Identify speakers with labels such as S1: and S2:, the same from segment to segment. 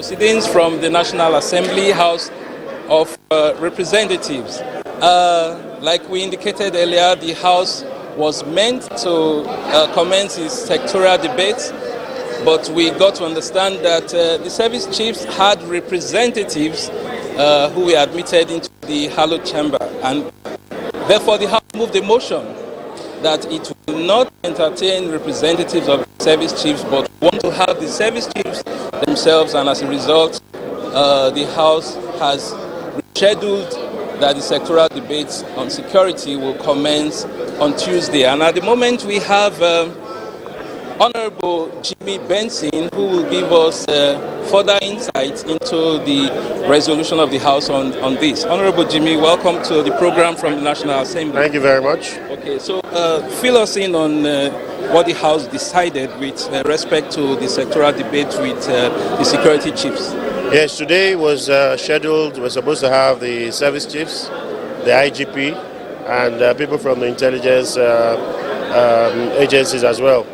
S1: proceedings from the National Assembly House of Representatives. Like we indicated earlier, the House was meant to commence its sectoral debates, but we got to understand that the service chiefs had representatives who were admitted into the hallowed chamber, and therefore the House moved a motion that it will not entertain representatives of the service chiefs, but want to have the service chiefs themselves, and as a result, the House has rescheduled that the sectoral debates on security will commence on Tuesday. And at the moment we have Honorable Jimmy Benson, who will give us further insight into the resolution of the House on this. Honorable Jimmy, welcome to the program from the National Assembly.
S2: Thank you very much.
S1: Okay, so fill us in on what the House decided with respect to the sectoral debate with the security chiefs.
S2: Yes, today was scheduled. We're supposed to have the service chiefs, the IGP, and people from the intelligence agencies as well.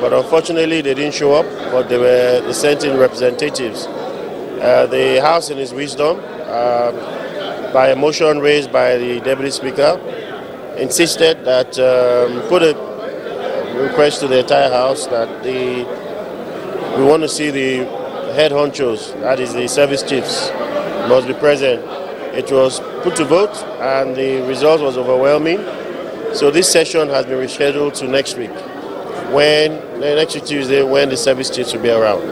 S2: But unfortunately, they didn't show up, but they sent in representatives. The House, in its wisdom, by a motion raised by the Deputy Speaker, insisted that, put a request to the entire House that we want to see the head honchos, that is the service chiefs, must be present. It was put to vote and the result was overwhelming. So this session has been rescheduled to next week, next week Tuesday, when the service chiefs will be around.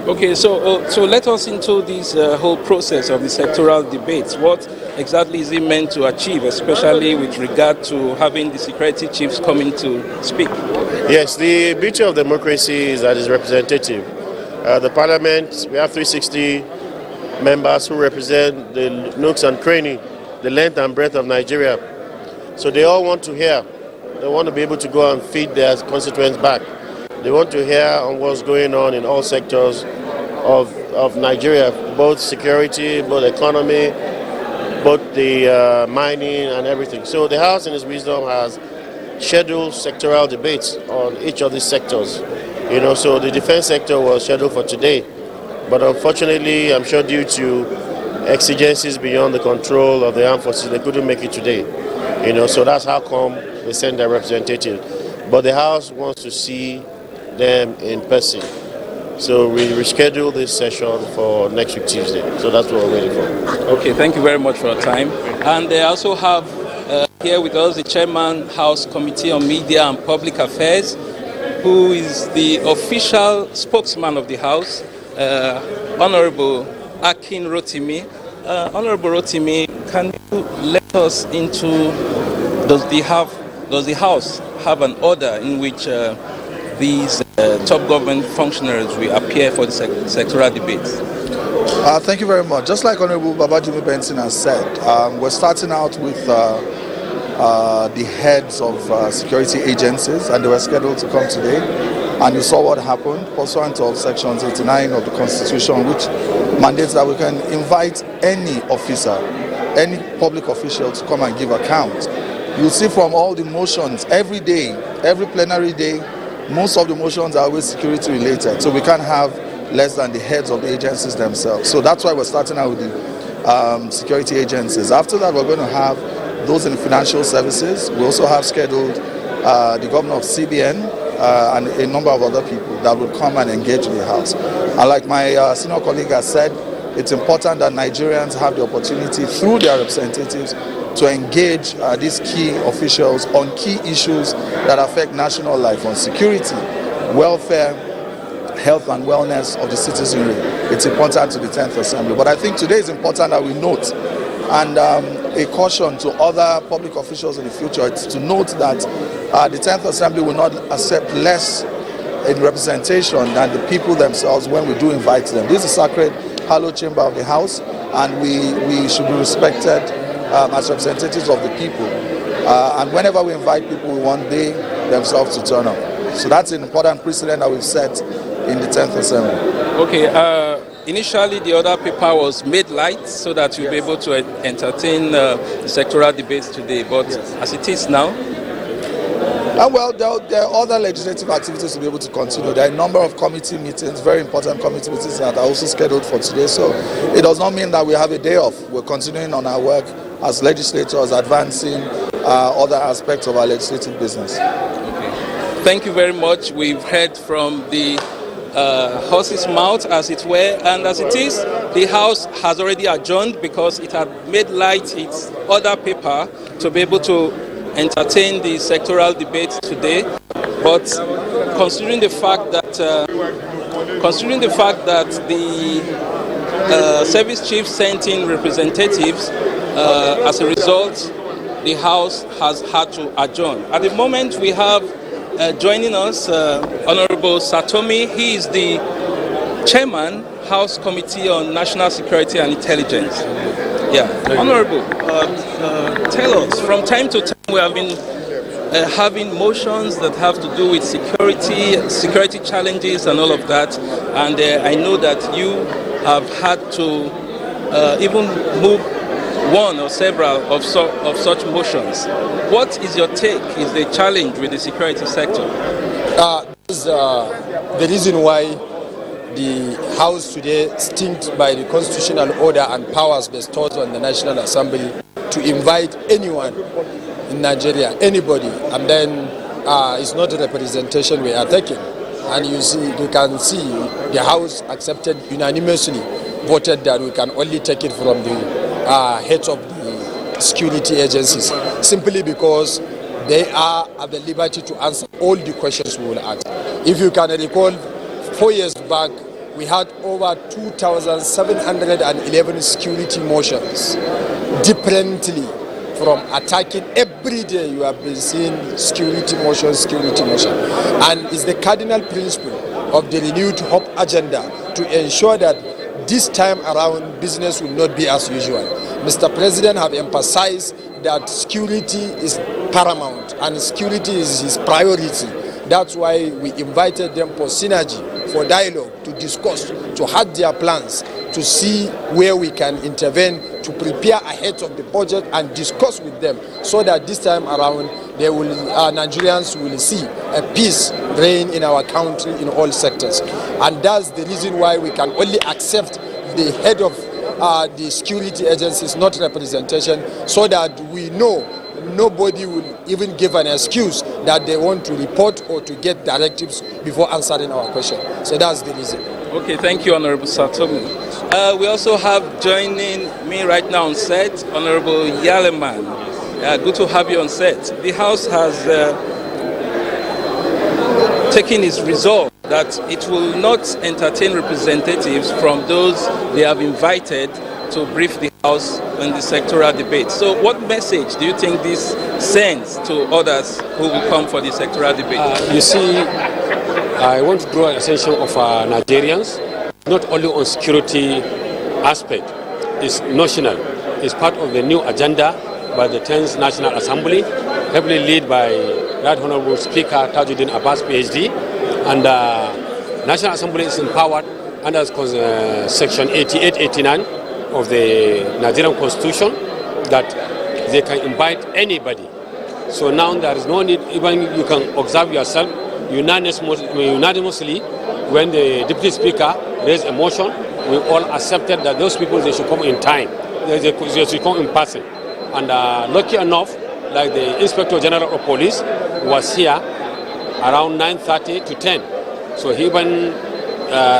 S1: Okay, so let us into this whole process of the sectoral debates. What exactly is it meant to achieve, especially with regard to having the security chiefs coming to speak?
S2: Yes, the beauty of democracy is that it's representative. The Parliament, we have 360 members who represent the nooks and crannies, the length and breadth of Nigeria. So they all want to hear. They want to be able to go and feed their constituents back. They want to hear on what's going on in all sectors of Nigeria, both security, both economy, both the mining and everything. So the House, in its wisdom, has scheduled sectoral debates on each of these sectors. So the defense sector was scheduled for today, but unfortunately, I'm sure due to exigencies beyond the control of the armed forces, they couldn't make it today. So that's how come they send their representative. But the House wants to see them in person. So we rescheduled this session for next week Tuesday. So that's what we're waiting for.
S1: Okay, thank you very much for your time. And they also have here with us the Chairman, House Committee on Media and Public Affairs, who is the official spokesman of the House, Honorable Akin Rotimi. Honorable Rotimi, can you let us into, does the House have an order in which these top government functionaries will appear for the sectoral debates?
S3: Thank you very much. Just like Honorable Babajimi Benson has said, we're starting out with the heads of security agencies, and they were scheduled to come today. And you saw what happened pursuant of Sections 89 of the Constitution, which mandates that we can invite any officer, any public official to come and give account. You see from all the motions every day, every plenary day, most of the motions are always security related. So we can't have less than the heads of the agencies themselves. So that's why we're starting out with the security agencies. After that, we're going to have those in financial services. We also have scheduled the governor of CBN and a number of other people that will come and engage in the House. And like my senior colleague has said, it's important that Nigerians have the opportunity through their representatives to engage these key officials on key issues that affect national life, on security, welfare, health and wellness of the citizenry. It's important to the 10th Assembly. But I think today is important that we note, and a caution to other public officials in the future, it's to note that the 10th Assembly will not accept less in representation than the people themselves when we do invite them. This is a sacred, hallowed chamber of the House, and we should be respected as representatives of the people. And whenever we invite people, we want they themselves to turn up. So that's an important precedent that we've set in the 10th Assembly.
S1: Okay. Initially, the order paper was made light so that you'll be able to entertain the sectoral debates today. But as it is now,
S3: And well, there are other legislative activities to be able to continue. There are a number of committee meetings, very important committee meetings that are also scheduled for today. So it does not mean that we have a day off. We're continuing on our work as legislators, advancing other aspects of our legislative business.
S1: Okay. Thank you very much. We've heard from the horse's mouth, as it were, and as it is, the House has already adjourned because it had made light its other paper to be able to entertain the sectoral debate today. But considering the fact that the service chief sent in representatives, as a result, the House has had to adjourn. At the moment, we have joining us Honorable Satomi. He is the chairman, House Committee on National Security and Intelligence. Yeah, Honorable, tell us, from time to time we have been having motions that have to do with security challenges and all of that, and I know that you have had to even move one or several of such motions. What is your take is the challenge with the security sector?
S4: This is the reason why the House today stinted by the constitutional order and powers bestowed on the National Assembly to invite anyone in Nigeria, anybody, and then it's not a representation we are taking. And you can see the House accepted unanimously, voted that we can only take it from the heads of the security agencies, simply because they are at the liberty to answer all the questions we will ask. If you can recall, 4 years back, we had over 2,711 security motions, differently from attacking every day. You have been seeing security motion. And it's the cardinal principle of the renewed hope agenda to ensure that this time around business will not be as usual. Mr. President have emphasized that security is paramount and security is his priority. That's why we invited them for synergy, for dialogue, to discuss, to have their plans, to see where we can intervene, to prepare ahead of the budget and discuss with them, so that this time around Nigerians will see a peace reign in our country in all sectors. And that's the reason why we can only accept the head of the security agencies, not representation, so that we know nobody will even give an excuse that they want to report or to get directives before answering our question. So that's the reason.
S1: Okay, thank you, Honorable Satomi. We also have joining me right now on set, Honorable Yaleman. Good to have you on set. The House has taken its resolve that it will not entertain representatives from those they have invited to brief the House on the sectoral debate. So what message do you think this sends to others who will come for the sectoral debate?
S5: You see, I want to draw an attention of Nigerians, not only on security aspect. It's national. It's part of the new agenda by the 10th National Assembly, heavily led by Right Honorable Speaker Tajuddin Abbas, PhD, and National Assembly is empowered under Section 88-89 of the Nigerian Constitution that they can invite anybody. So now there is no need, even you can observe yourself unanimously when the Deputy Speaker raised a motion, we all accepted that those people, they should come in time, they should come in person. And lucky enough, like the Inspector General of Police was here around 9:30 to 10. So he even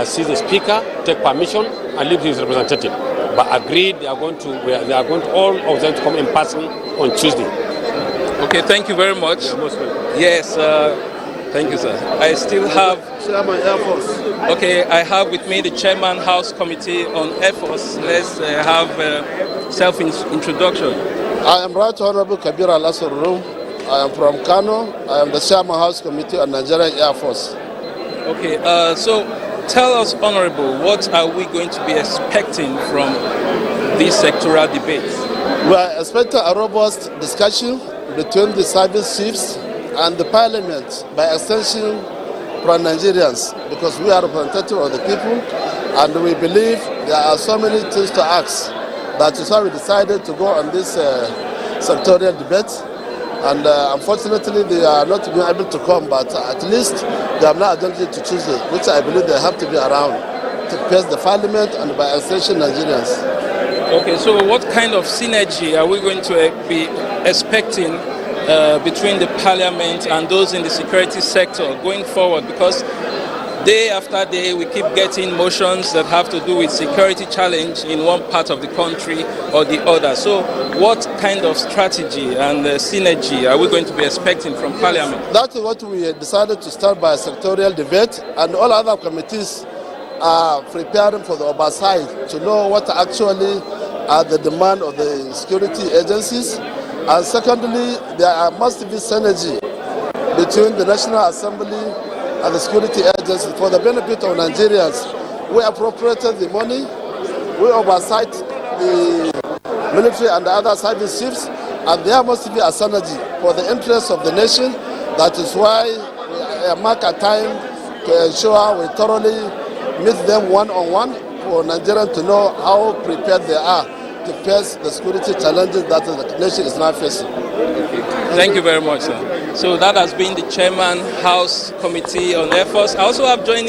S5: sees the Speaker, take permission, and leave his representative. But agreed they are going to all of them to come in person on Tuesday.
S1: Okay, thank you very much. Yes, thank you, sir. I still have
S2: Chairman Air Force.
S1: Okay, I have with me the Chairman House Committee on Air Force. Let's have self-introduction.
S2: I am Right Honorable Kabir Al-Asr. I am from Kano. I am the Chairman House Committee on Nigerian Air Force.
S1: Okay, so tell us, Honorable, what are we going to be expecting from these sectoral debates?
S2: We are expecting a robust discussion between the service chiefs and the Parliament, by extension from Nigerians, because we are representative of the people, and we believe there are so many things to ask. That is why we decided to go on this sectorial debate, And unfortunately, they are not being able to come, but at least they have now identified to Tuesday, which I believe they have to be around to face the parliament and by extension Nigerians.
S1: Okay, so what kind of synergy are we going to be expecting between the parliament and those in the security sector going forward? Because day after day, we keep getting motions that have to do with security challenge in one part of the country or the other. So what kind of strategy and synergy are we going to be expecting from Parliament?
S2: That is what we decided to start by a sectorial debate, and all other committees are preparing for the oversight to know what actually are the demand of the security agencies. And secondly, there must be synergy between the National Assembly and the security agencies for the benefit of Nigerians. We appropriated the money, we oversight the military and the other service chiefs, and there must be a synergy for the interests of the nation. That is why we mark a time to ensure we thoroughly meet them one-on-one for Nigerians to know how prepared they are to face the security challenges that the nation is now facing.
S1: Thank you very much, sir. So that has been the Chairman, House Committee on Air Force. I also have joined